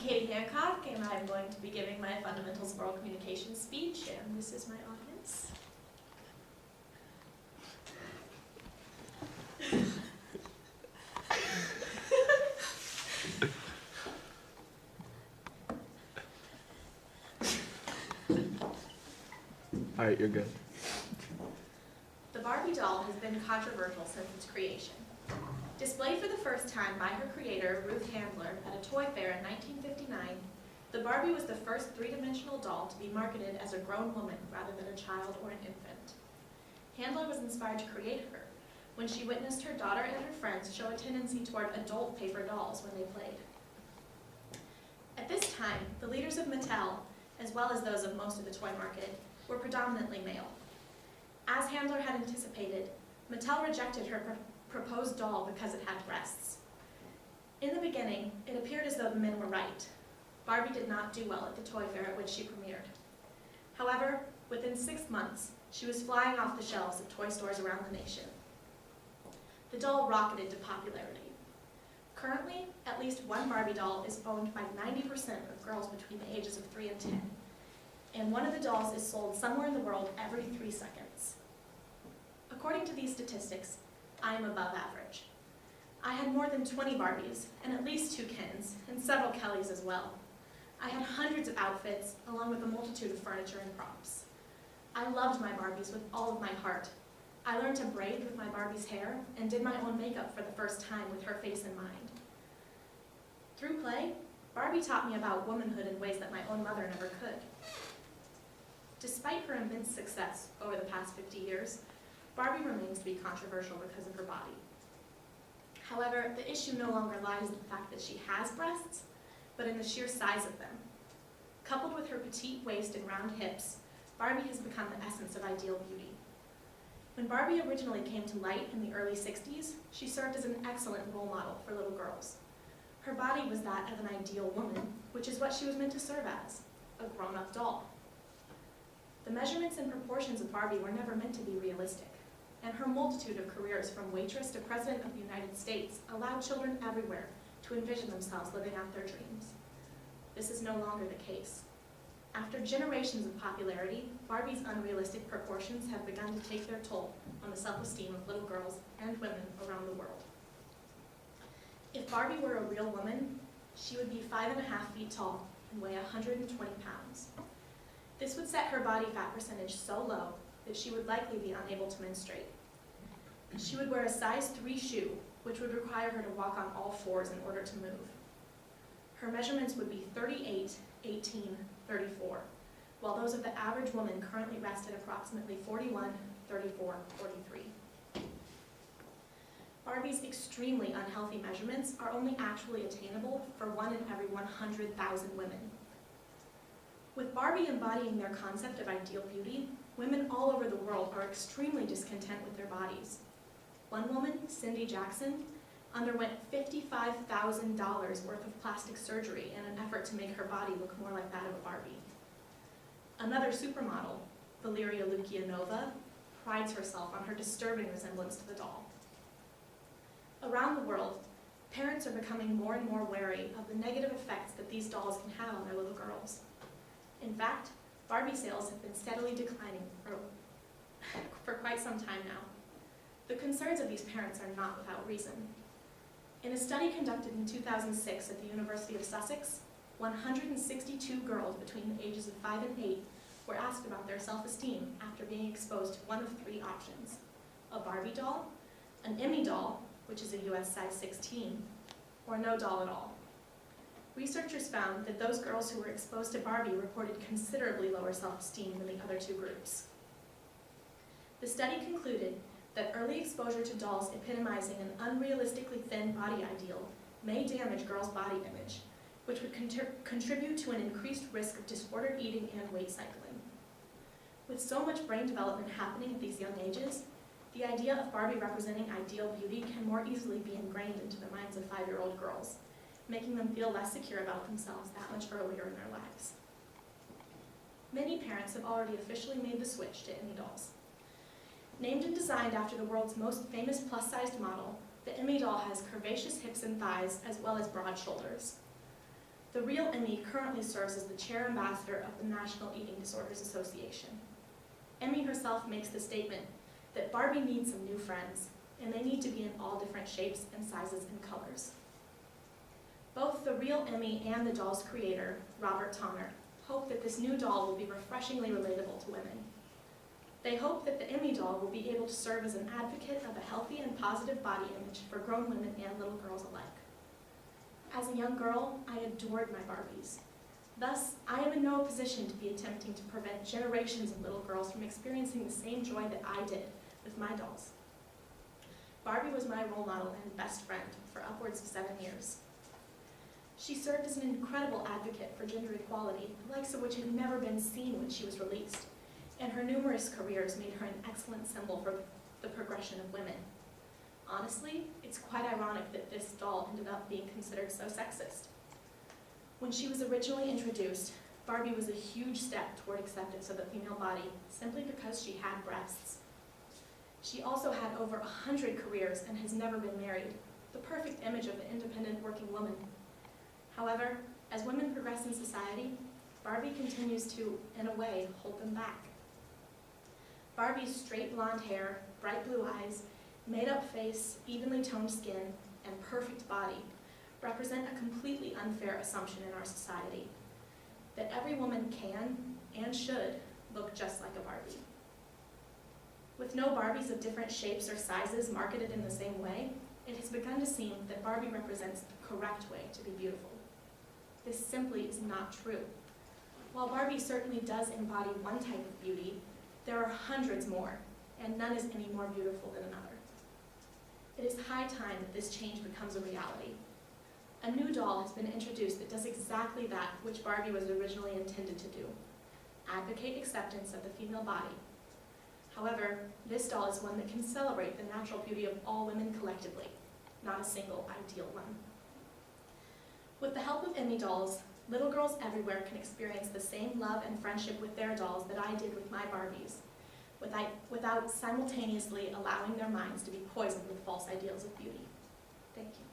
Katie Hancock, and I'm going to be giving my Fundamentals of Oral Communication speech, and this is my audience. All right, you're good. The Barbie doll has been controversial since its creation. Displayed for the first time by her creator, Ruth Handler, at a toy fair in 1959, the Barbie was the first three-dimensional doll to be marketed as a grown woman rather than a child or an infant. Handler was inspired to create her when she witnessed her daughter and her friends show a tendency toward adult paper dolls when they played. At this time, the leaders of Mattel, as well as those of most of the toy market, were predominantly male. As Handler had anticipated, Mattel rejected her proposed doll because it had breasts. In the beginning, it appeared as though the men were right. Barbie did not do well at the toy fair at which she premiered. However, within 6 months, she was flying off the shelves of toy stores around the nation. The doll rocketed to popularity. Currently, at least one Barbie doll is owned by 90% of girls between the ages of 3 and 10, and one of the dolls is sold somewhere in the world every 3 seconds. According to these statistics, I am above average. I had more than 20 Barbies, and at least 2 Kens, and several Kellys as well. I had hundreds of outfits, along with a multitude of furniture and props. I loved my Barbies with all of my heart. I learned to braid with my Barbie's hair, and did my own makeup for the first time with her face in mind. Through play, Barbie taught me about womanhood in ways that my own mother never could. Despite her immense success over the past 50 years, Barbie remains to be controversial because of her body. However, the issue no longer lies in the fact that she has breasts, but in the sheer size of them. Coupled with her petite waist and round hips, Barbie has become the essence of ideal beauty. When Barbie originally came to light in the early 60s, she served as an excellent role model for little girls. Her body was that of an ideal woman, which is what she was meant to serve as, a grown-up doll. The measurements and proportions of Barbie were never meant to be realistic, and her multitude of careers from waitress to President of the United States allowed children everywhere to envision themselves living out their dreams. This is no longer the case. After generations of popularity, Barbie's unrealistic proportions have begun to take their toll on the self-esteem of little girls and women around the world. If Barbie were a real woman, she would be 5.5 feet tall and weigh 120 pounds. This would set her body fat percentage so low that she would likely be unable to menstruate. She would wear a size 3 shoe, which would require her to walk on all fours in order to move. Her measurements would be 38, 18, 34, while those of the average woman currently rest at approximately 41, 34, 43. Barbie's extremely unhealthy measurements are only actually attainable for 1 in every 100,000 women. With Barbie embodying their concept of ideal beauty, women all over the world are extremely discontent with their bodies. One woman, Cindy Jackson, underwent $55,000 worth of plastic surgery in an effort to make her body look more like that of a Barbie. Another supermodel, Valeria Lukianova, prides herself on her disturbing resemblance to the doll. Around the world, parents are becoming more and more wary of the negative effects that these dolls can have on their little girls. In fact, Barbie sales have been steadily declining for quite some time now. The concerns of these parents are not without reason. In a study conducted in 2006 at the University of Sussex, 162 girls between the ages of 5 and 8 were asked about their self-esteem after being exposed to one of 3 options: a Barbie doll, an Emmy doll, which is a US size 16, or no doll at all. Researchers found that those girls who were exposed to Barbie reported considerably lower self-esteem than the other 2 groups. The study concluded that early exposure to dolls epitomizing an unrealistically thin body ideal may damage girls' body image, which would contribute to an increased risk of disordered eating and weight cycling. With so much brain development happening at these young ages, the idea of Barbie representing ideal beauty can more easily be ingrained into the minds of 5-year-old girls, making them feel less secure about themselves that much earlier in their lives. Many parents have already officially made the switch to Emmy dolls. Named and designed after the world's most famous plus-sized model, the Emmy doll has curvaceous hips and thighs as well as broad shoulders. The real Emmy currently serves as the chair ambassador of the National Eating Disorders Association. Emmy herself makes the statement that Barbie needs some new friends, and they need to be in all different shapes and sizes and colors. Both the real Emmy and the doll's creator, Robert Tonner, hope that this new doll will be refreshingly relatable to women. They hope that the Emmy doll will be able to serve as an advocate of a healthy and positive body image for grown women and little girls alike. As a young girl, I adored my Barbies. Thus, I am in no position to be attempting to prevent generations of little girls from experiencing the same joy that I did with my dolls. Barbie was my role model and best friend for upwards of 7 years. She served as an incredible advocate for gender equality, the likes of which had never been seen when she was released, and her numerous careers made her an excellent symbol for the progression of women. Honestly, it's quite ironic that this doll ended up being considered so sexist. When she was originally introduced, Barbie was a huge step toward acceptance of the female body simply because she had breasts. She also had over 100 careers and has never been married, the perfect image of the independent working woman. However, as women progress in society, Barbie continues to, in a way, hold them back. Barbie's straight blonde hair, bright blue eyes, made-up face, evenly toned skin, and perfect body represent a completely unfair assumption in our society, that every woman can and should look just like a Barbie. With no Barbies of different shapes or sizes marketed in the same way, it has begun to seem that Barbie represents the correct way to be beautiful. This simply is not true. While Barbie certainly does embody one type of beauty, there are hundreds more, and none is any more beautiful than another. It is high time that this change becomes a reality. A new doll has been introduced that does exactly that which Barbie was originally intended to do: advocate acceptance of the female body. However, this doll is one that can celebrate the natural beauty of all women collectively, not a single ideal one. With the help of Emmy dolls, little girls everywhere can experience the same love and friendship with their dolls that I did with my Barbies, without simultaneously allowing their minds to be poisoned with false ideals of beauty. Thank you.